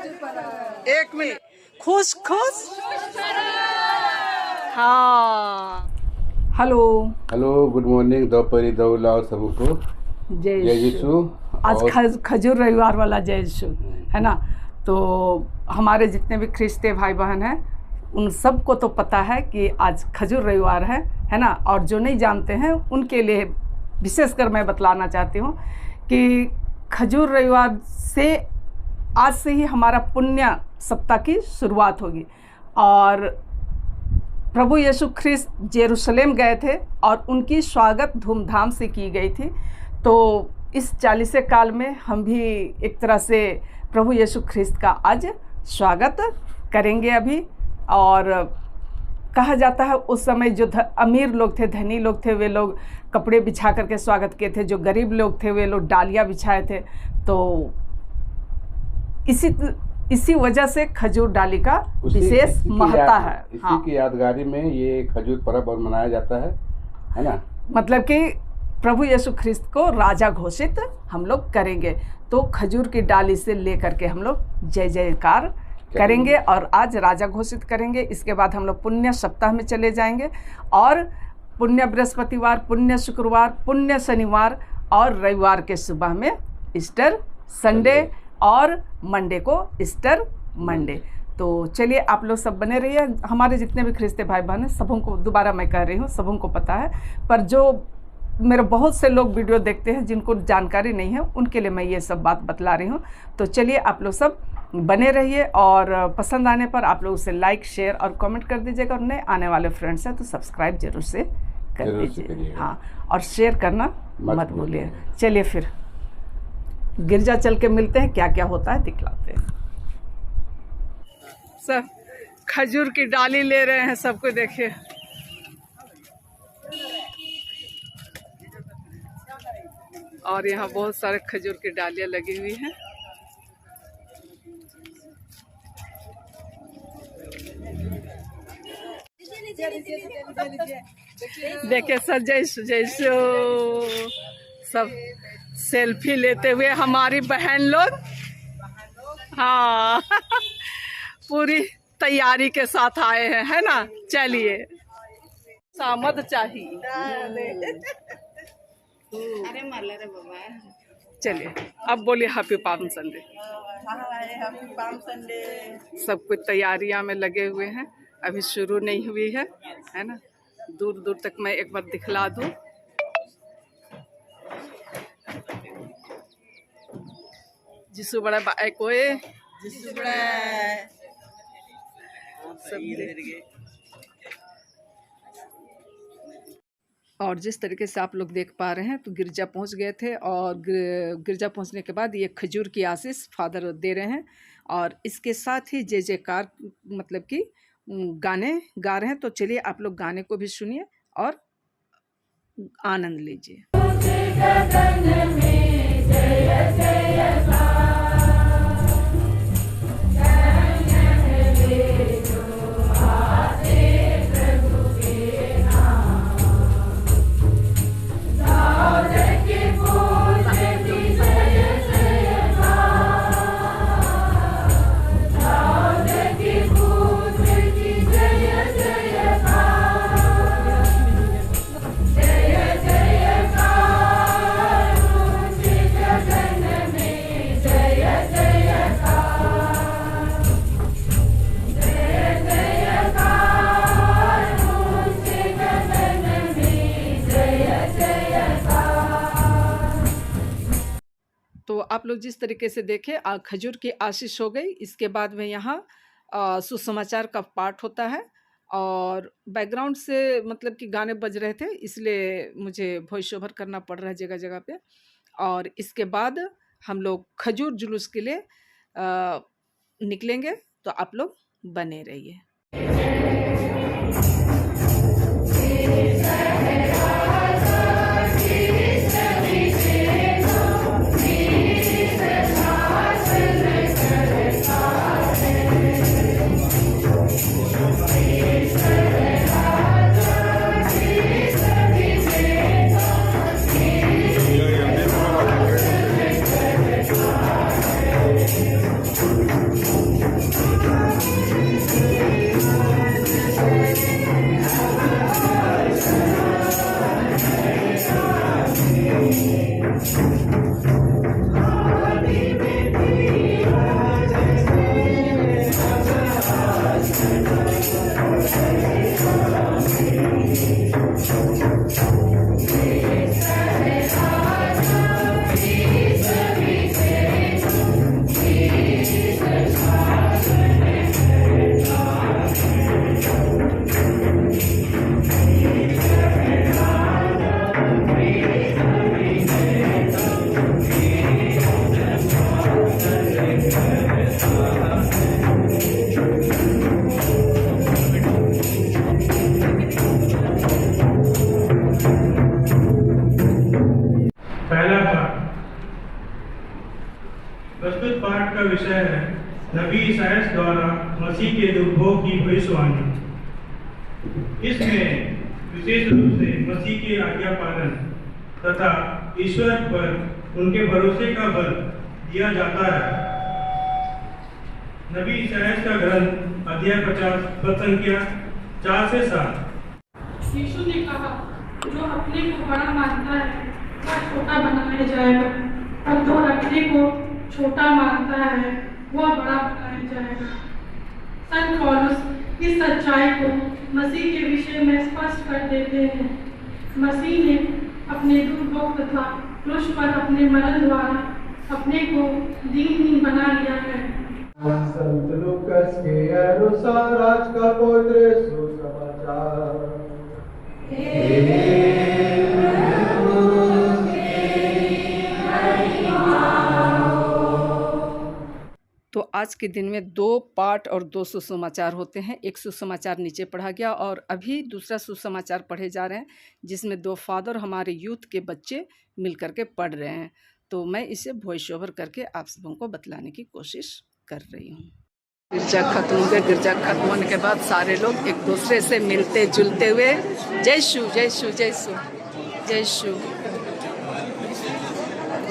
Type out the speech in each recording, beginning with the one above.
एक मिनट, खुश खुश। हाँ, हेलो हेलो, गुड मॉर्निंग, दोपहरी दौलाओ सबको। जय यीशु। आज खजूर रविवार वाला जय यीशु है ना। तो हमारे जितने भी ख्रिस्ती भाई बहन हैं उन सबको तो पता है कि आज खजूर रविवार है ना। और जो नहीं जानते हैं उनके लिए विशेषकर मैं बतलाना चाहती हूँ कि खजूर रविवार से आज से ही हमारा पुण्य सप्ताह की शुरुआत होगी। और प्रभु यीशु ख्रिस्त जेरूशलेम गए थे और उनकी स्वागत धूमधाम से की गई थी। तो इस 40 काल में हम भी एक तरह से प्रभु यीशु ख्रिस्त का आज स्वागत करेंगे अभी। और कहा जाता है उस समय जो अमीर लोग थे, धनी लोग थे, वे लोग कपड़े बिछा करके स्वागत किए थे। जो गरीब लोग थे वे लोग डालियाँ बिछाए थे। तो इसी वजह से खजूर डाली का विशेष महत्ता है। इसी की यादगारी में ये खजूर पर्व मनाया जाता है ना। मतलब कि प्रभु यीशु ख्रिस्त को राजा घोषित हम लोग करेंगे। तो खजूर की डाली से लेकर के हम लोग जय जयकार करेंगे और आज राजा घोषित करेंगे। इसके बाद हम लोग पुण्य सप्ताह में चले जाएंगे और पुण्य बृहस्पतिवार, पुण्य शुक्रवार, पुण्य शनिवार और रविवार के सुबह में ईस्टर संडे और मंडे को ईस्टर मंडे। तो चलिए आप लोग सब बने रहिए। हमारे जितने भी ख्रिस्ती भाई बहन हैं सबों को, दोबारा मैं कह रही हूँ, सबों को पता है, पर जो मेरे बहुत से लोग वीडियो देखते हैं जिनको जानकारी नहीं है उनके लिए मैं ये सब बात बतला रही हूँ। तो चलिए आप लोग सब बने रहिए और पसंद आने पर आप लोग उसे लाइक, शेयर और कमेंट कर दीजिएगा। और नए आने वाले फ्रेंड्स हैं तो सब्सक्राइब जरूर से कर दीजिए। हाँ, और शेयर करना मत भूलिए। चलिए फिर गिरजा चल के मिलते हैं, क्या क्या होता है दिखलाते हैं। सब खजूर की डाली ले रहे हैं, सबको देखिए। और यहाँ बहुत सारे खजूर की डालियाँ लगी हुई हैं। देखिए सर, जय सब सेल्फी लेते हुए हमारी बहन लोग। हाँ पूरी तैयारी के साथ आए हैं, है ना। चलिए, सामद चाहिए। अरे माला रे बाबा। चलिए अब बोलिए happy palm Sunday. Happy palm Sunday. सब कुछ तैयारियां में लगे हुए हैं, अभी शुरू नहीं हुई है ना। दूर दूर तक मैं एक बार दिखला दूं। जिसु बड़ा बाय कोई जिसु बड़ा सब। और जिस तरीके से आप लोग देख पा रहे हैं तो गिरजा पहुंच गए थे और गिरजा पहुंचने के बाद ये खजूर की आशीष फादर दे रहे हैं और इसके साथ ही जय जयकार मतलब कि गाने गा रहे हैं। तो चलिए आप लोग गाने को भी सुनिए और आनंद लीजिए। तो आप लोग जिस तरीके से देखे खजूर की आशीष हो गई। इसके बाद में यहाँ सुसमाचार का पाठ होता है और बैकग्राउंड से मतलब कि गाने बज रहे थे इसलिए मुझे वॉइस ओवर करना पड़ रहा है जगह जगह पे। और इसके बाद हम लोग खजूर जुलूस के लिए निकलेंगे। तो आप लोग बने रहिए। प्रस्तुत पाठ का विषय है नबी ईसायास द्वारा मसीह के दुर्भोग की भविष्यवाणी। इसमें विशेष रूप से मसीह के आज्ञा पालन तथा ईश्वर पर उनके भरोसे का बल दिया जाता है। नबी ईसायास का ग्रंथ अध्याय 50 पद संख्या 4 से 7। यीशु ने कहा, जो अपने को बड़ा मानता है वह छोटा बनाया जाएगा, और जो अपने को छोटा मानता है वह बड़ा बनाया जाएगा। संत पौलुस इस सच्चाई को मसीह के विषय में स्पष्ट कर देते हैं। मसीह ने अपने दुर्भोग तथा क्रूस पर अपने मरण द्वारा अपने को दीनहीन बना लिया है। संत लूकास के अनुसार आज का पवित्र सुसमाचार। तो आज के दिन में 2 पाठ और 2 सुसमाचार होते हैं। एक सुसमाचार नीचे पढ़ा गया और अभी दूसरा सुसमाचार पढ़े जा रहे हैं, जिसमें 2 फादर हमारे यूथ के बच्चे मिल करके पढ़ रहे हैं। तो मैं इसे वॉइस ओवर करके आप सबों को बतलाने की कोशिश कर रही हूँ। गिरजा खत्म हो गया। गिरजा खत्म होने के बाद सारे लोग एक दूसरे से मिलते जुलते हुए जय शु जय शु जय शु जय शु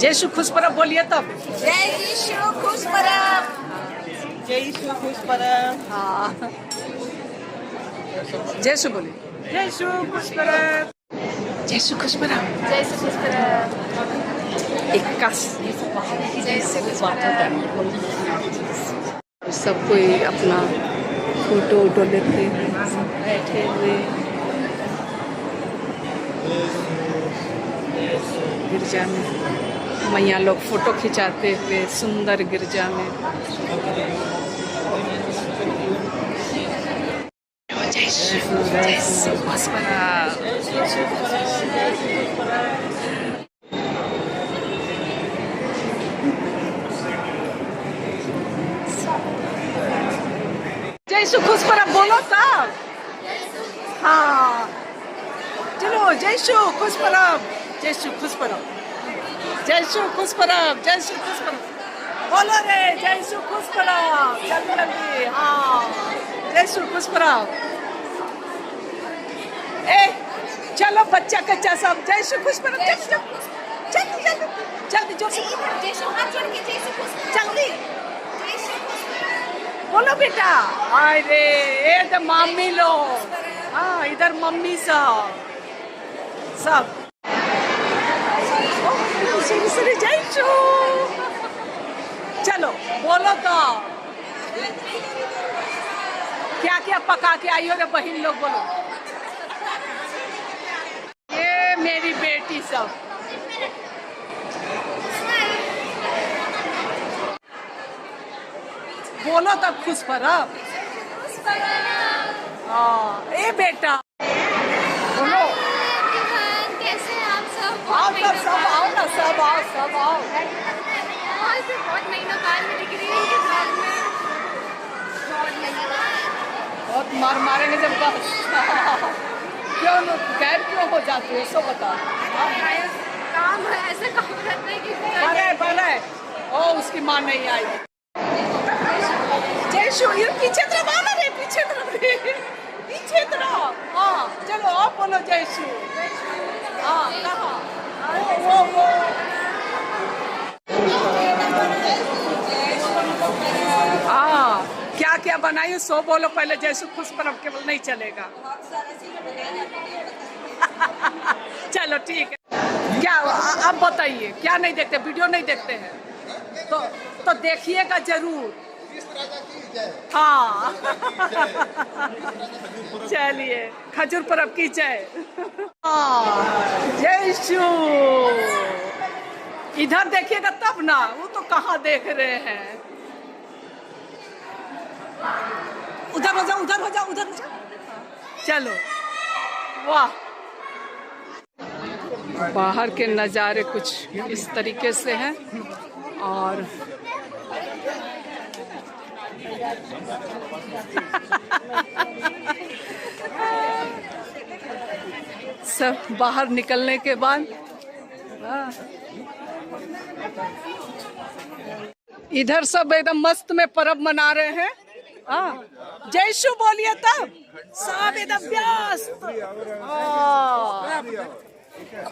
जय शु खुश परब बोलिए तब। जय यीशु खुश परब। जय यीशु खुश परब। हाँ जय शु बोलिए। जय यीशु खुश परब। जय शु खुश परब। जय यीशु खुश परब। 21 जय यीशु खुश परब। सब कोई अपना फोटो वोटो लेते हुए बैठे हुए गिरजा में मैया लोग फोटो खिंचाते हुए सुंदर गिरजा में। जय श्री जय श्री खुश परब। जय श्री खुश परब बोलो तब। हाँ चलो जय श्री खुश परब। जय श्री खुश परब। जय श्री खुश परब। जय श्री खुश परब बोलो रे। जय श्री खुश परब जल्दी जल्दी। हाँ जय श्री खुश परब। ए चलो बच्चा कच्चा सब जय श्री खुश परब। जल्दी जल्दी जल्दी जल्दी जोर से जल्दी बोलो बेटा। अरे इधर मम्मी लोग। हाँ इधर मम्मी सब जय शु। चलो बोलो तो क्या क्या पका के आई हो रे बहन लोग बोलो। ये मेरी बेटी सब। बोलो तब खुश परब। हाँ ए बेटा बोलो। कैसे आप सब? आओ तब सब आओ ना सब आओ सब आओ। आज से बहुत महीनों बाद में दिख रही है इनके घर में। बहुत मार मारेंगे जब बस। क्यों गैर क्यों हो जाती है सो बताओ। काम है ऐसे काम करते हैं कि बड़े ओ उसकी माँ नहीं आई। जय शु ये पीछे तरफ आना रे पीछे तरफ। हाँ चलो आप बोलो जय शु। हाँ कहाँ वो हाँ क्या क्या बनाई सो बोलो पहले। जय शु खुश परब केवल नहीं चलेगा। चलो ठीक है। क्या अब बताइए क्या नहीं देखते? वीडियो नहीं देखते हैं तो देखिएगा जरूर। हाँ चलिए खजूर परब की जय। जय शु। इधर देखिएगा तब ना। वो तो कहाँ देख रहे हैं। उधर हो जाओ उधर हो जाओ उधर हो जाओ। चलो वाह। बाहर के नज़ारे कुछ इस तरीके से हैं और सब बाहर निकलने के बाद इधर सब एकदम मस्त में पर्व मना रहे हैं। हाँ, जय शु बोलिए तब सब एकदम व्यस्त। हाँ।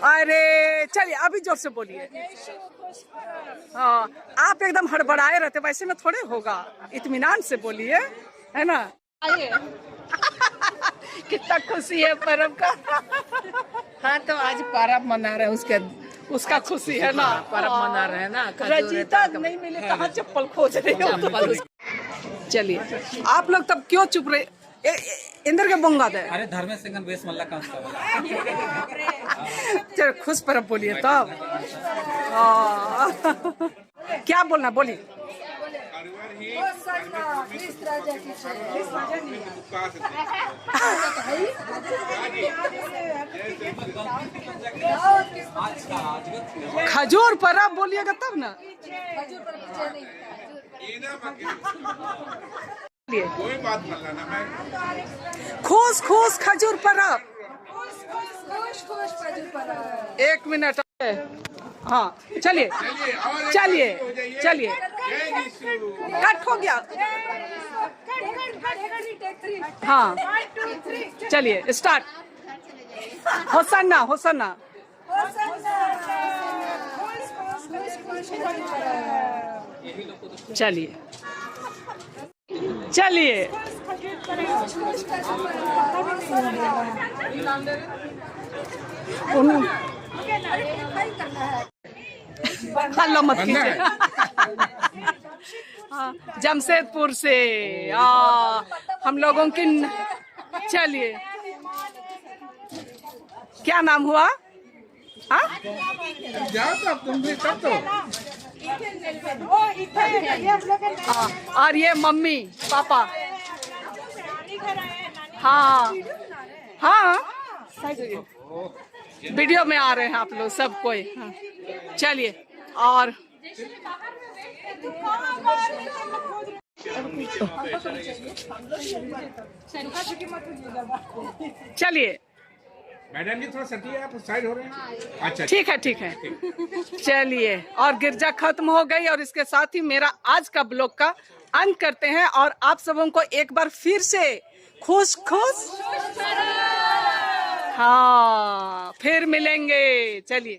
अरे चलिए अभी जोर से बोलिए। हाँ, आप एकदम हड़बड़ाए रहते, वैसे में थोड़े होगा, इत्मीनान से बोलिए, है ना। आइए। कितना खुशी है पर्व का। हाँ, तो आज पर्व मना रहे हैं, उसका खुशी है ना, पर्व मना रहे हैं ना। रजीता नहीं मिले कहाँ चप्पल खोज रहे हो। चलिए आप लोग तब क्यों चुप रहे? इंदर के बंगा दे। अरे धर्मेश सिंह बेस मल्ला का चलो खुश पर्व बोलिए तब। क्या बोलना, बोलिए। खजूर पर्व बोलिएगा तब ना। कोई बात मत लाना, खुश खुश खजूर पर्व। एक मिनट। हाँ चलिए चलिए चलिए, कट हो गया। हाँ चलिए स्टार्ट। Hosanna Hosanna. चलिए चलिए। हल्ला मत कीजिए। हाँ, जमशेदपुर से हम लोगों की। चलिए क्या नाम हुआ? हाँ तुम भी तब तो। और ये मम्मी पापा। हाँ हाँ वीडियो में आ रहे हैं आप लोग सब कोई। हाँ। चलिए और चलिए मैडम जी थोड़ा सटिए, आप साइड हो रहे हैं। अच्छा ठीक है ठीक है। चलिए और गिरजा खत्म हो गई और इसके साथ ही मेरा आज का ब्लॉग का अंत करते हैं और आप सबों को एक बार फिर से खुश खुश। हाँ फिर मिलेंगे। चलिए।